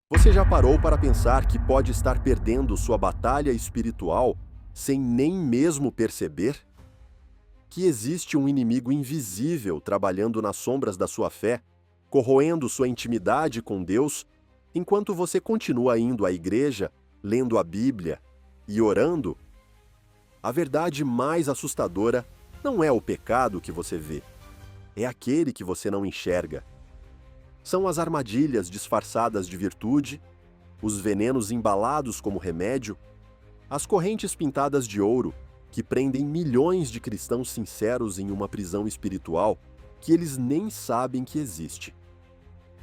Você já parou para pensar que pode estar perdendo sua batalha espiritual sem nem mesmo perceber? Que existe um inimigo invisível trabalhando nas sombras da sua fé, corroendo sua intimidade com Deus, enquanto você continua indo à igreja, lendo a Bíblia e orando? A verdade mais assustadora não é o pecado que você vê, é aquele que você não enxerga. São as armadilhas disfarçadas de virtude, os venenos embalados como remédio, as correntes pintadas de ouro que prendem milhões de cristãos sinceros em uma prisão espiritual que eles nem sabem que existe.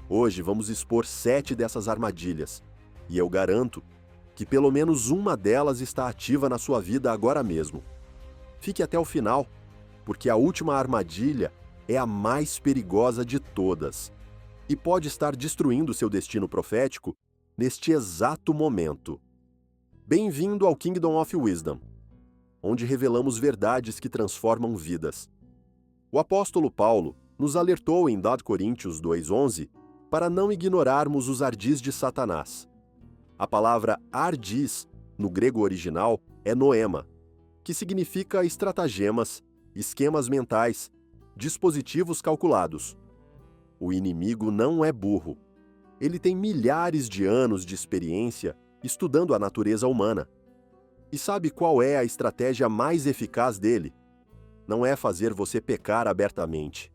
Hoje vamos expor 7 dessas armadilhas, e eu garanto que pelo menos uma delas está ativa na sua vida agora mesmo. Fique até o final, porque a última armadilha é a mais perigosa de todas e pode estar destruindo seu destino profético neste exato momento. Bem-vindo ao Kingdom of Wisdom, onde revelamos verdades que transformam vidas. O apóstolo Paulo nos alertou em 2 Coríntios 2:11 para não ignorarmos os ardis de Satanás. A palavra ardis, no grego original, é noema, que significa estratagemas, esquemas mentais, dispositivos calculados. O inimigo não é burro. Ele tem milhares de anos de experiência estudando a natureza humana. E sabe qual é a estratégia mais eficaz dele? Não é fazer você pecar abertamente.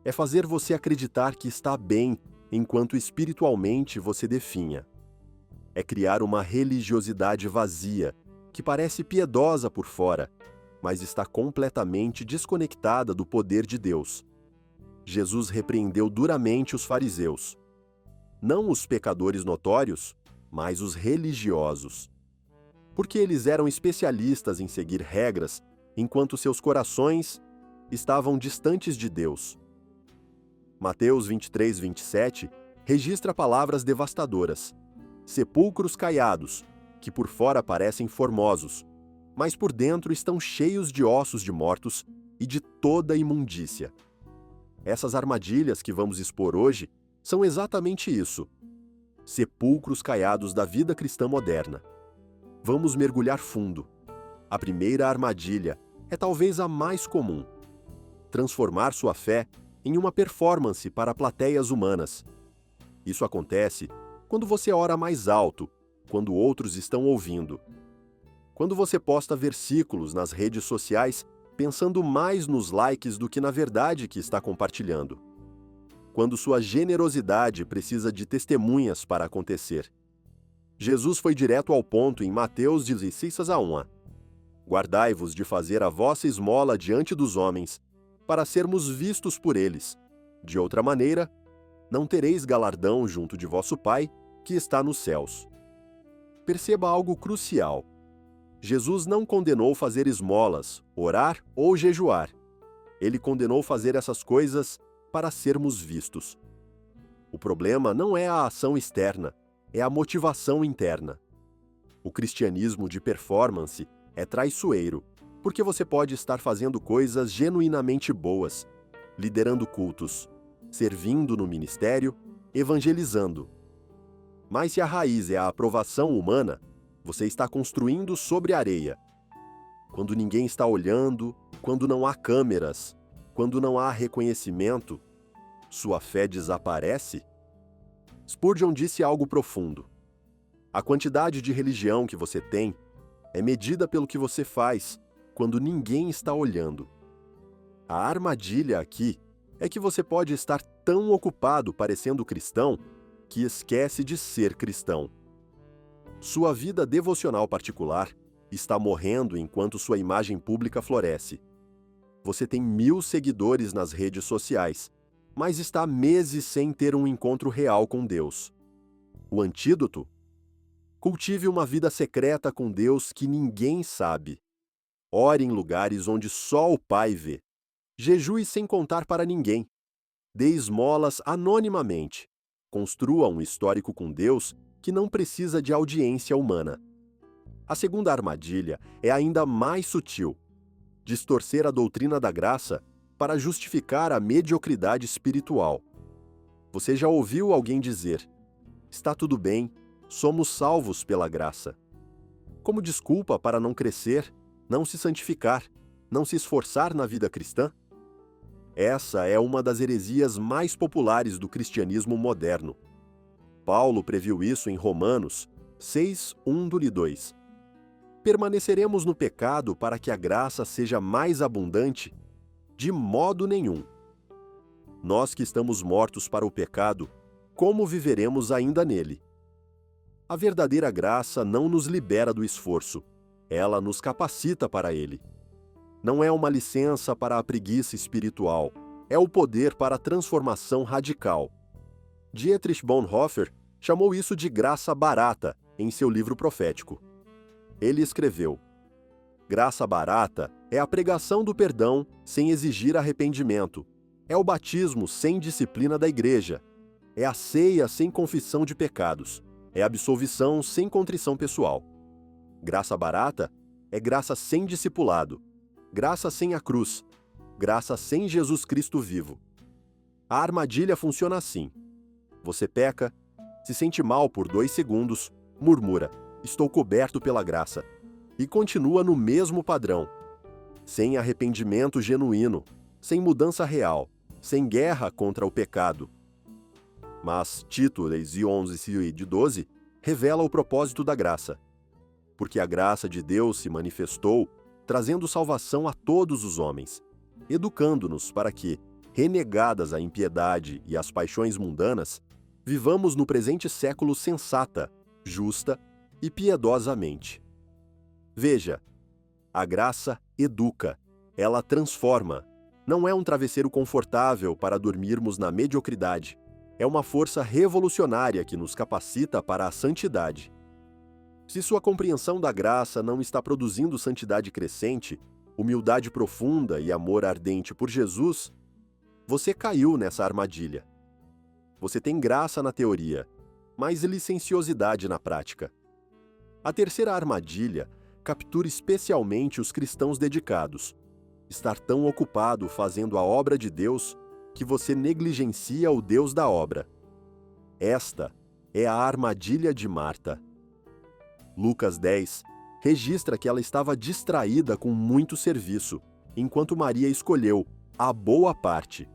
É fazer você acreditar que está bem enquanto espiritualmente você definha. É criar uma religiosidade vazia, que parece piedosa por fora, mas está completamente desconectada do poder de Deus. Jesus repreendeu duramente os fariseus. Não os pecadores notórios, mas os religiosos. Porque eles eram especialistas em seguir regras, enquanto seus corações estavam distantes de Deus. Mateus 23:27 registra palavras devastadoras. Sepulcros caiados, que por fora parecem formosos, mas por dentro estão cheios de ossos de mortos e de toda imundícia. Essas armadilhas que vamos expor hoje são exatamente isso. Sepulcros caiados da vida cristã moderna. Vamos mergulhar fundo. A primeira armadilha é talvez a mais comum. Transformar sua fé em uma performance para plateias humanas. Isso acontece quando você ora mais alto, quando outros estão ouvindo. Quando você posta versículos nas redes sociais pensando mais nos likes do que na verdade que está compartilhando. Quando sua generosidade precisa de testemunhas para acontecer. Jesus foi direto ao ponto em Mateus 16:1. Guardai-vos de fazer a vossa esmola diante dos homens, para sermos vistos por eles. De outra maneira, não tereis galardão junto de vosso Pai, que está nos céus. Perceba algo crucial. Jesus não condenou fazer esmolas, orar ou jejuar. Ele condenou fazer essas coisas para sermos vistos. O problema não é a ação externa, é a motivação interna. O cristianismo de performance é traiçoeiro, porque você pode estar fazendo coisas genuinamente boas, liderando cultos, servindo no ministério, evangelizando. Mas se a raiz é a aprovação humana, você está construindo sobre areia. Quando ninguém está olhando, quando não há câmeras, quando não há reconhecimento, sua fé desaparece? Spurgeon disse algo profundo. A quantidade de religião que você tem é medida pelo que você faz quando ninguém está olhando. A armadilha aqui é que você pode estar tão ocupado parecendo cristão que esquece de ser cristão. Sua vida devocional particular está morrendo enquanto sua imagem pública floresce. Você tem 1000 seguidores nas redes sociais, mas está há meses sem ter um encontro real com Deus. O antídoto? Cultive uma vida secreta com Deus que ninguém sabe. Ore em lugares onde só o Pai vê. Jejue sem contar para ninguém. Dê esmolas anonimamente. Construa um histórico com Deus que não precisa de audiência humana. A segunda armadilha é ainda mais sutil. Distorcer a doutrina da graça para justificar a mediocridade espiritual. Você já ouviu alguém dizer: Está tudo bem, somos salvos pela graça. Como desculpa para não crescer, não se santificar, não se esforçar na vida cristã? Essa é uma das heresias mais populares do cristianismo moderno. Paulo previu isso em Romanos 6, 1-2. Permaneceremos no pecado para que a graça seja mais abundante? De modo nenhum. Nós que estamos mortos para o pecado, como viveremos ainda nele? A verdadeira graça não nos libera do esforço, ela nos capacita para ele. Não é uma licença para a preguiça espiritual, é o poder para a transformação radical. Dietrich Bonhoeffer chamou isso de graça barata em seu livro profético. Ele escreveu: graça barata é a pregação do perdão sem exigir arrependimento, é o batismo sem disciplina da igreja, é a ceia sem confissão de pecados, é a absolvição sem contrição pessoal. Graça barata é graça sem discipulado, graça sem a cruz, graça sem Jesus Cristo vivo. A armadilha funciona assim. Você peca, se sente mal por 2 segundos, murmura, estou coberto pela graça, e continua no mesmo padrão. Sem arrependimento genuíno, sem mudança real, sem guerra contra o pecado. Mas Tito 11:12 revela o propósito da graça. Porque a graça de Deus se manifestou, trazendo salvação a todos os homens, educando-nos para que, renegadas a impiedade e as paixões mundanas, vivamos no presente século sensata, justa e piedosamente. Veja, a graça educa, ela transforma. Não é um travesseiro confortável para dormirmos na mediocridade. É uma força revolucionária que nos capacita para a santidade. Se sua compreensão da graça não está produzindo santidade crescente, humildade profunda e amor ardente por Jesus, você caiu nessa armadilha. Você tem graça na teoria, mas licenciosidade na prática. A terceira armadilha captura especialmente os cristãos dedicados. Estar tão ocupado fazendo a obra de Deus que você negligencia o Deus da obra. Esta é a armadilha de Marta. Lucas 10 registra que ela estava distraída com muito serviço, enquanto Maria escolheu a boa parte,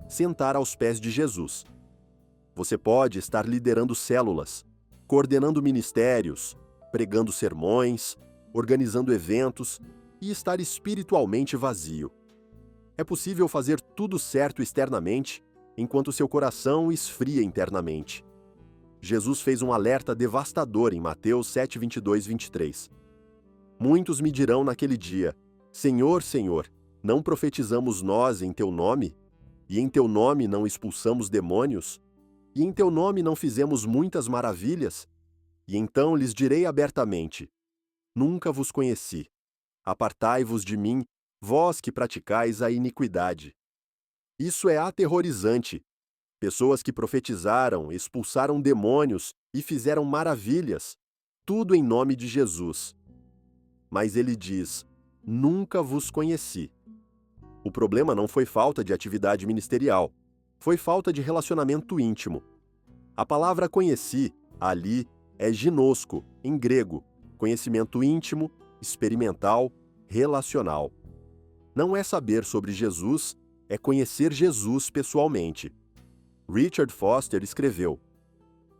sentar aos pés de Jesus. Você pode estar liderando células, coordenando ministérios, pregando sermões, organizando eventos e estar espiritualmente vazio. É possível fazer tudo certo externamente, enquanto seu coração esfria internamente. Jesus fez um alerta devastador em Mateus 7:22-23. Muitos me dirão naquele dia: Senhor, Senhor, não profetizamos nós em teu nome? E em teu nome não expulsamos demônios? E em teu nome não fizemos muitas maravilhas? E então lhes direi abertamente: nunca vos conheci. Apartai-vos de mim, vós que praticais a iniquidade. Isso é aterrorizante. Pessoas que profetizaram, expulsaram demônios e fizeram maravilhas, tudo em nome de Jesus. Mas ele diz: nunca vos conheci. O problema não foi falta de atividade ministerial, foi falta de relacionamento íntimo. A palavra conheci, ali, é ginosco, em grego, conhecimento íntimo, experimental, relacional. Não é saber sobre Jesus, é conhecer Jesus pessoalmente. Richard Foster escreveu: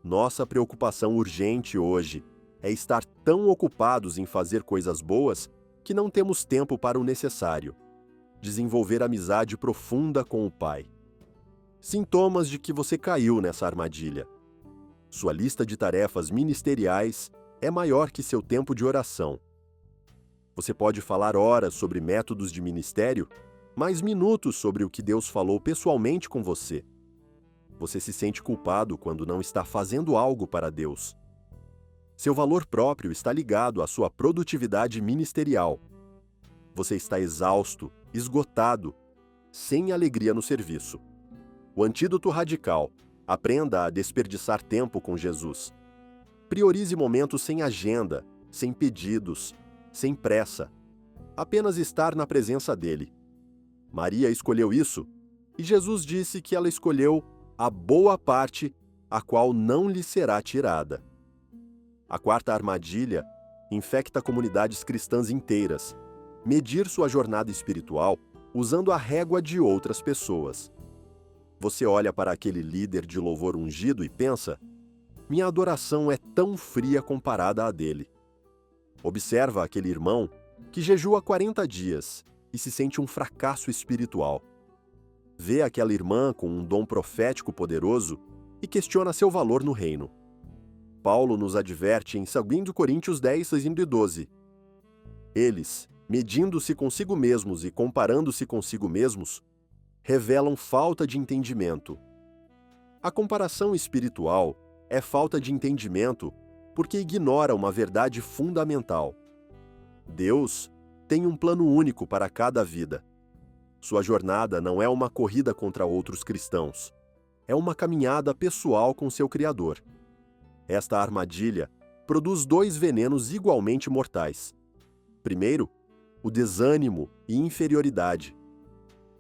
nossa preocupação urgente hoje é estar tão ocupados em fazer coisas boas que não temos tempo para o necessário. Desenvolver amizade profunda com o Pai. Sintomas de que você caiu nessa armadilha. Sua lista de tarefas ministeriais é maior que seu tempo de oração. Você pode falar horas sobre métodos de ministério, mas minutos sobre o que Deus falou pessoalmente com você. Você se sente culpado quando não está fazendo algo para Deus. Seu valor próprio está ligado à sua produtividade ministerial. Você está exausto, esgotado, sem alegria no serviço. O antídoto radical: aprenda a desperdiçar tempo com Jesus. Priorize momentos sem agenda, sem pedidos, sem pressa. Apenas estar na presença dele. Maria escolheu isso, e Jesus disse que ela escolheu a boa parte a qual não lhe será tirada. A quarta armadilha infecta comunidades cristãs inteiras: medir sua jornada espiritual usando a régua de outras pessoas. Você olha para aquele líder de louvor ungido e pensa: minha adoração é tão fria comparada à dele. Observa aquele irmão que jejua 40 dias e se sente um fracasso espiritual. Vê aquela irmã com um dom profético poderoso e questiona seu valor no reino. Paulo nos adverte em 2 Coríntios 10, 6 e 12. Eles, medindo-se consigo mesmos e comparando-se consigo mesmos, revelam falta de entendimento. A comparação espiritual é falta de entendimento porque ignora uma verdade fundamental. Deus tem um plano único para cada vida. Sua jornada não é uma corrida contra outros cristãos. É uma caminhada pessoal com seu Criador. Esta armadilha produz dois venenos igualmente mortais. Primeiro, o desânimo e inferioridade.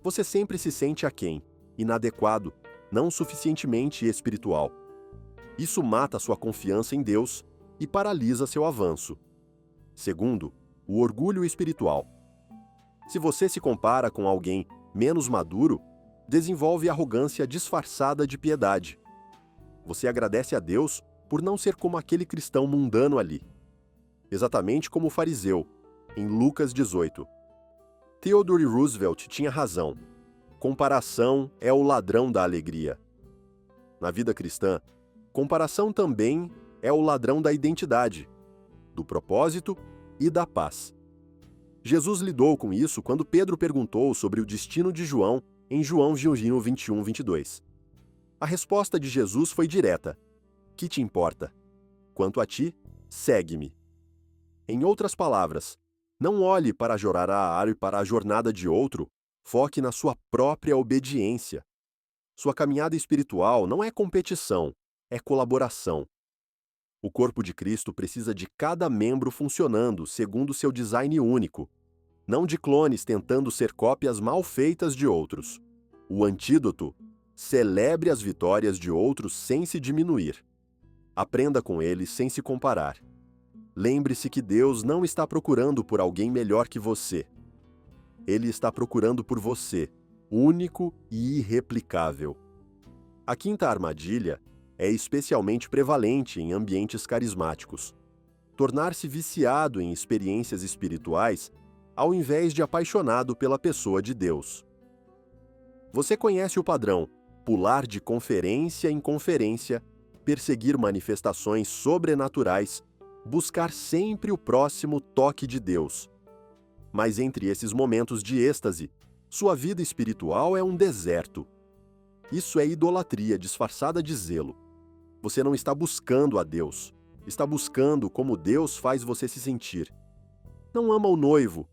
Você sempre se sente aquém, inadequado, não suficientemente espiritual. Isso mata sua confiança em Deus e paralisa seu avanço. Segundo, o orgulho espiritual. Se você se compara com alguém menos maduro, desenvolve arrogância disfarçada de piedade. Você agradece a Deus por não ser como aquele cristão mundano ali. Exatamente como o fariseu, em Lucas 18. Theodore Roosevelt tinha razão. Comparação é o ladrão da alegria. Na vida cristã, comparação também é o ladrão da identidade, do propósito e da paz. Jesus lidou com isso quando Pedro perguntou sobre o destino de João em João 21, 22. A resposta de Jesus foi direta: que te importa? Quanto a ti, segue-me. Em outras palavras, não olhe para Jorar e para a jornada de outro, foque na sua própria obediência. Sua caminhada espiritual não é competição, é colaboração. O corpo de Cristo precisa de cada membro funcionando segundo seu design único, não de clones tentando ser cópias mal feitas de outros. O antídoto: celebre as vitórias de outros sem se diminuir. Aprenda com eles sem se comparar. Lembre-se que Deus não está procurando por alguém melhor que você. Ele está procurando por você, único e irreplicável. A quinta armadilha é especialmente prevalente em ambientes carismáticos: tornar-se viciado em experiências espirituais ao invés de apaixonado pela pessoa de Deus. Você conhece o padrão: pular de conferência em conferência, perseguir manifestações sobrenaturais, buscar sempre o próximo toque de Deus. Mas entre esses momentos de êxtase, sua vida espiritual é um deserto. Isso é idolatria disfarçada de zelo. Você não está buscando a Deus, está buscando como Deus faz você se sentir. Não ama o noivo,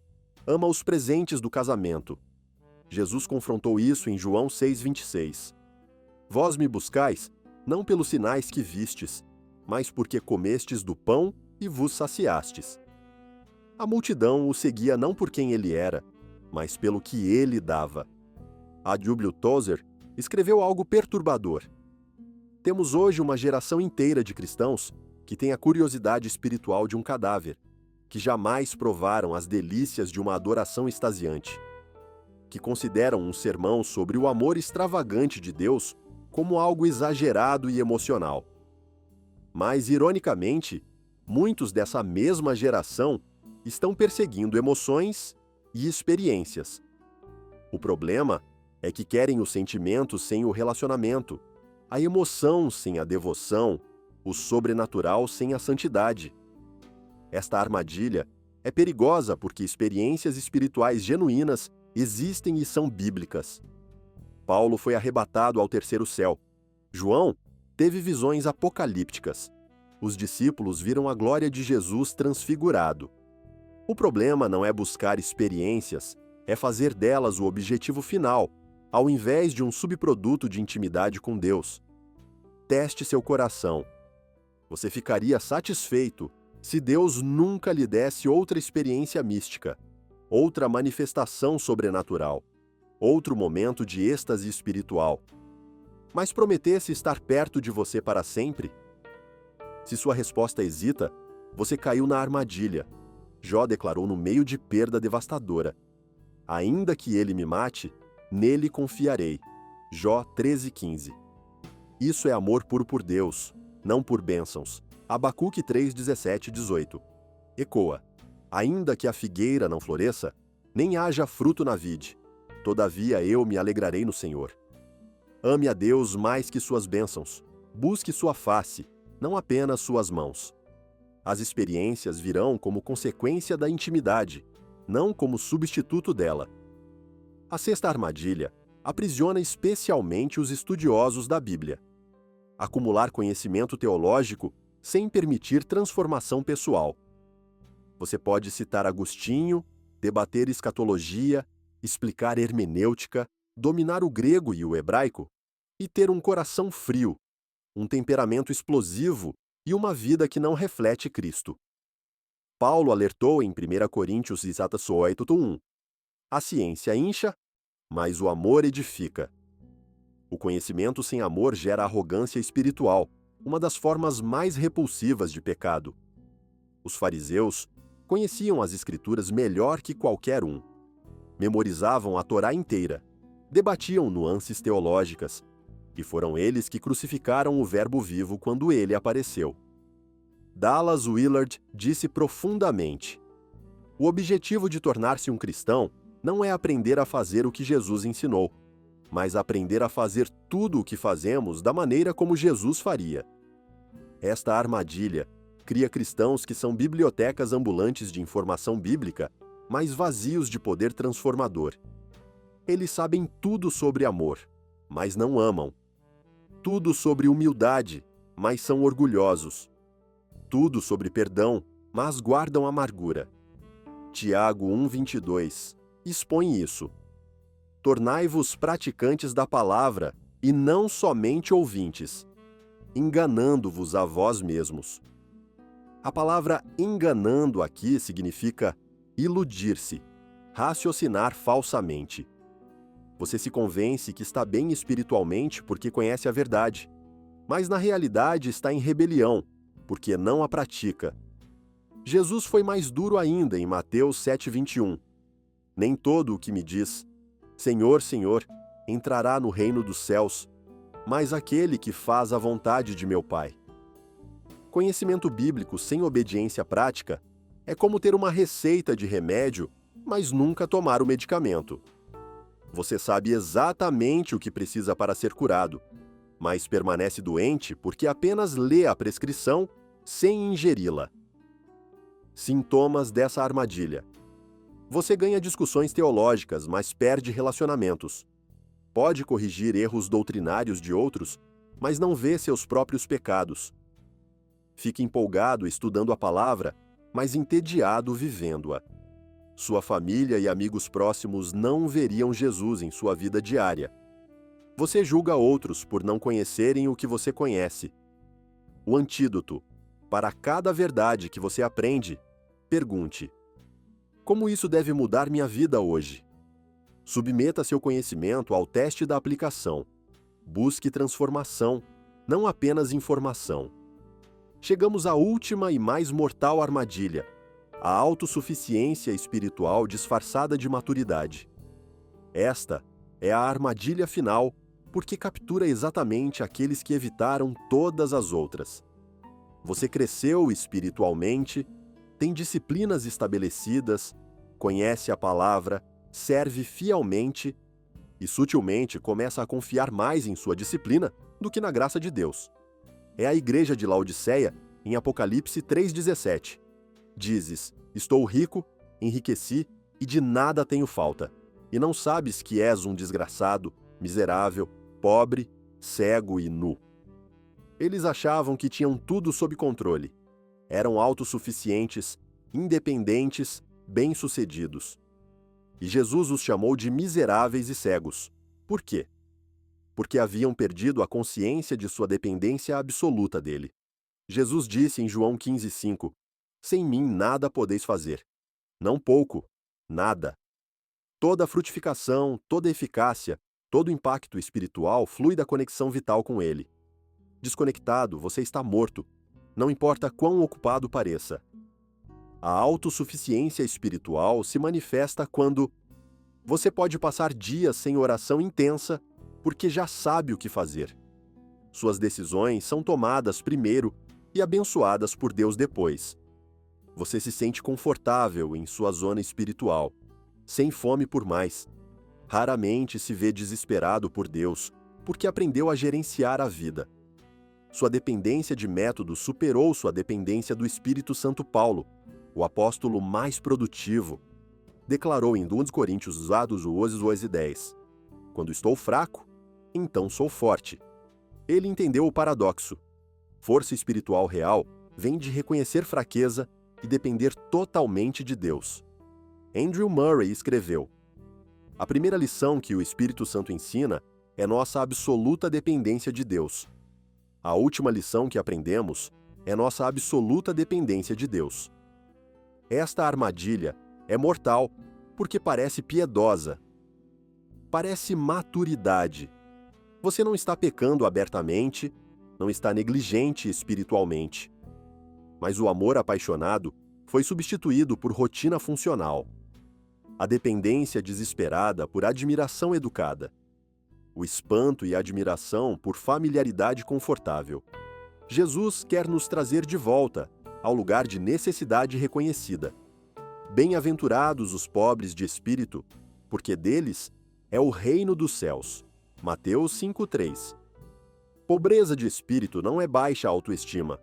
ama os presentes do casamento. Jesus confrontou isso em João 6,26. Vós me buscais, não pelos sinais que vistes, mas porque comestes do pão e vos saciastes. A multidão o seguia não por quem ele era, mas pelo que ele dava. A W. Tozer escreveu algo perturbador. Temos hoje uma geração inteira de cristãos que tem a curiosidade espiritual de um cadáver, que jamais provaram as delícias de uma adoração extasiante, que consideram um sermão sobre o amor extravagante de Deus como algo exagerado e emocional. Mas, ironicamente, muitos dessa mesma geração estão perseguindo emoções e experiências. O problema é que querem os sentimentos sem o relacionamento, a emoção sem a devoção, o sobrenatural sem a santidade. Esta armadilha é perigosa porque experiências espirituais genuínas existem e são bíblicas. Paulo foi arrebatado ao terceiro céu. João teve visões apocalípticas. Os discípulos viram a glória de Jesus transfigurado. O problema não é buscar experiências, é fazer delas o objetivo final, ao invés de um subproduto de intimidade com Deus. Teste seu coração. Você ficaria satisfeito se Deus nunca lhe desse outra experiência mística, outra manifestação sobrenatural, outro momento de êxtase espiritual. mas prometesse estar perto de você para sempre? Se sua resposta hesita, você caiu na armadilha. Jó declarou no meio de perda devastadora: ainda que ele me mate, nele confiarei. Jó 13:15. Isso é amor puro por Deus, não por bênçãos. Abacuque 3:17-18. Ecoa: ainda que a figueira não floresça, nem haja fruto na vide, todavia eu me alegrarei no Senhor. Ame a Deus mais que suas bênçãos. Busque sua face, não apenas suas mãos. As experiências virão como consequência da intimidade, não como substituto dela. A sexta armadilha aprisiona especialmente os estudiosos da Bíblia. Acumular conhecimento teológico sem permitir transformação pessoal. Você pode citar Agostinho, debater escatologia, explicar hermenêutica, dominar o grego e o hebraico, e ter um coração frio, um temperamento explosivo e uma vida que não reflete Cristo. Paulo alertou em 1 Coríntios 8:1: a ciência incha, mas o amor edifica. O conhecimento sem amor gera arrogância espiritual, uma das formas mais repulsivas de pecado. Os fariseus conheciam as Escrituras melhor que qualquer um. Memorizavam a Torá inteira, debatiam nuances teológicas, e foram eles que crucificaram o Verbo vivo quando ele apareceu. Dallas Willard disse profundamente: o objetivo de tornar-se um cristão não é aprender a fazer o que Jesus ensinou, mas aprender a fazer tudo o que fazemos da maneira como Jesus faria. Esta armadilha cria cristãos que são bibliotecas ambulantes de informação bíblica, mas vazios de poder transformador. Eles sabem tudo sobre amor, mas não amam. Tudo sobre humildade, mas são orgulhosos. Tudo sobre perdão, mas guardam amargura. Tiago 1:22 expõe isso. Tornai-vos praticantes da palavra, e não somente ouvintes, enganando-vos a vós mesmos. A palavra enganando aqui significa iludir-se, raciocinar falsamente. Você se convence que está bem espiritualmente porque conhece a verdade, mas na realidade está em rebelião, porque não a pratica. Jesus foi mais duro ainda em Mateus 7:21. Nem todo o que me diz, Senhor, Senhor, entrará no reino dos céus, mas aquele que faz a vontade de meu Pai. Conhecimento bíblico sem obediência prática é como ter uma receita de remédio, mas nunca tomar o medicamento. Você sabe exatamente o que precisa para ser curado, mas permanece doente porque apenas lê a prescrição sem ingeri-la. Sintomas dessa armadilha. Você ganha discussões teológicas, mas perde relacionamentos. Pode corrigir erros doutrinários de outros, mas não vê seus próprios pecados. Fica empolgado estudando a palavra, mas entediado vivendo-a. Sua família e amigos próximos não veriam Jesus em sua vida diária. Você julga outros por não conhecerem o que você conhece. O antídoto: para cada verdade que você aprende, pergunte: como isso deve mudar minha vida hoje? Submeta seu conhecimento ao teste da aplicação. Busque transformação, não apenas informação. Chegamos à última e mais mortal armadilha: a autossuficiência espiritual disfarçada de maturidade. Esta é a armadilha final, porque captura exatamente aqueles que evitaram todas as outras. Você cresceu espiritualmente, tem disciplinas estabelecidas, conhece a palavra, serve fielmente e sutilmente começa a confiar mais em sua disciplina do que na graça de Deus. É a igreja de Laodiceia, em Apocalipse 3:17. Dizes: estou rico, enriqueci e de nada tenho falta, e não sabes que és um desgraçado, miserável, pobre, cego e nu. Eles achavam que tinham tudo sob controle. Eram autossuficientes, independentes, bem-sucedidos. E Jesus os chamou de miseráveis e cegos. Por quê? Porque haviam perdido a consciência de sua dependência absoluta dele. Jesus disse em João 15:5: sem mim nada podeis fazer. Não pouco, nada. Toda frutificação, toda eficácia Todo impacto espiritual flui da conexão vital com ele. Desconectado, você está morto, não importa quão ocupado pareça. A autossuficiência espiritual se manifesta quando você pode passar dias sem oração intensa porque já sabe o que fazer. Suas decisões são tomadas primeiro e abençoadas por Deus depois. Você se sente confortável em sua zona espiritual, sem fome por mais. Raramente se vê desesperado por Deus, porque aprendeu a gerenciar a vida. Sua dependência de métodos superou sua dependência do Espírito Santo. Paulo, o apóstolo mais produtivo, declarou em 2 Coríntios 12:10: Quando estou fraco, então sou forte. Ele entendeu o paradoxo. Força espiritual real vem de reconhecer fraqueza e depender totalmente de Deus. Andrew Murray escreveu: a primeira lição que o Espírito Santo ensina é nossa absoluta dependência de Deus. A última lição que aprendemos é nossa absoluta dependência de Deus. Esta armadilha é mortal porque parece piedosa. Parece maturidade. Você não está pecando abertamente, não está negligente espiritualmente. Mas o amor apaixonado foi substituído por rotina funcional. A dependência desesperada por admiração educada. O espanto e a admiração por familiaridade confortável. Jesus quer nos trazer de volta ao lugar de necessidade reconhecida. Bem-aventurados os pobres de espírito, porque deles é o reino dos céus. Mateus 5:3. Pobreza de espírito não é baixa autoestima,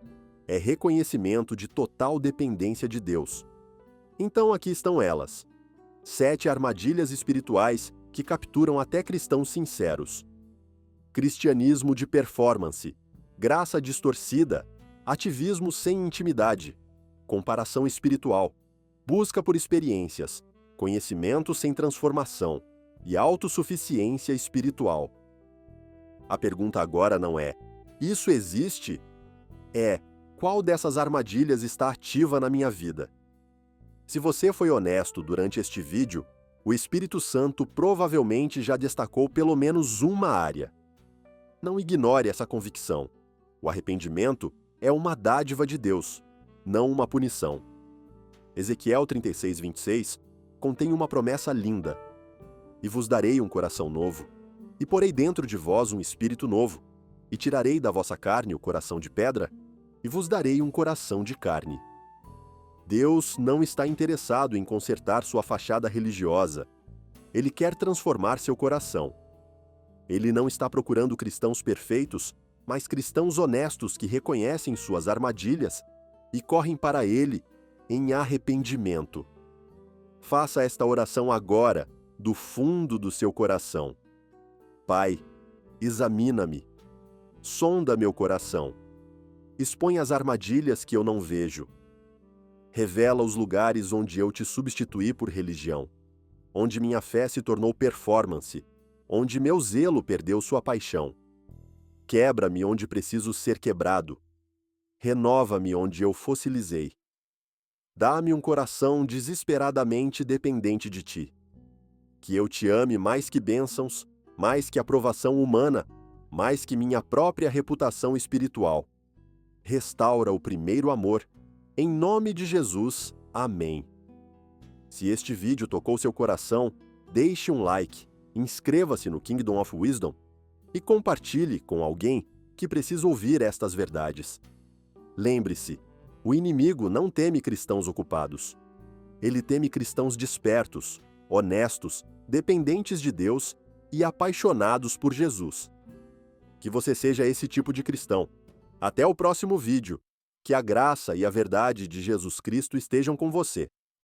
é reconhecimento de total dependência de Deus. Então aqui estão elas: 7 armadilhas espirituais que capturam até cristãos sinceros. Cristianismo de performance, graça distorcida, ativismo sem intimidade, comparação espiritual, busca por experiências, conhecimento sem transformação e autossuficiência espiritual. A pergunta agora não é: isso existe? É: qual dessas armadilhas está ativa na minha vida? Se você foi honesto durante este vídeo, o Espírito Santo provavelmente já destacou pelo menos uma área. Não ignore essa convicção. O arrependimento é uma dádiva de Deus, não uma punição. Ezequiel 36:26 contém uma promessa linda: e vos darei um coração novo, e porei dentro de vós um espírito novo, e tirarei da vossa carne o coração de pedra, e vos darei um coração de carne. Deus não está interessado em consertar sua fachada religiosa. Ele quer transformar seu coração. Ele não está procurando cristãos perfeitos, mas cristãos honestos que reconhecem suas armadilhas e correm para Ele em arrependimento. Faça esta oração agora, do fundo do seu coração. Pai, examina-me. Sonda meu coração. Expõe as armadilhas que eu não vejo. Revela os lugares onde eu te substituí por religião, onde minha fé se tornou performance, onde meu zelo perdeu sua paixão. Quebra-me onde preciso ser quebrado. Renova-me onde eu fossilizei. Dá-me um coração desesperadamente dependente de ti. Que eu te ame mais que bênçãos, mais que aprovação humana, mais que minha própria reputação espiritual. Restaura o primeiro amor. Em nome de Jesus, amém. Se este vídeo tocou seu coração, deixe um like, inscreva-se no Kingdom of Wisdom e compartilhe com alguém que precisa ouvir estas verdades. Lembre-se, o inimigo não teme cristãos ocupados. Ele teme cristãos despertos, honestos, dependentes de Deus e apaixonados por Jesus. Que você seja esse tipo de cristão. Até o próximo vídeo. Que a graça e a verdade de Jesus Cristo estejam com você.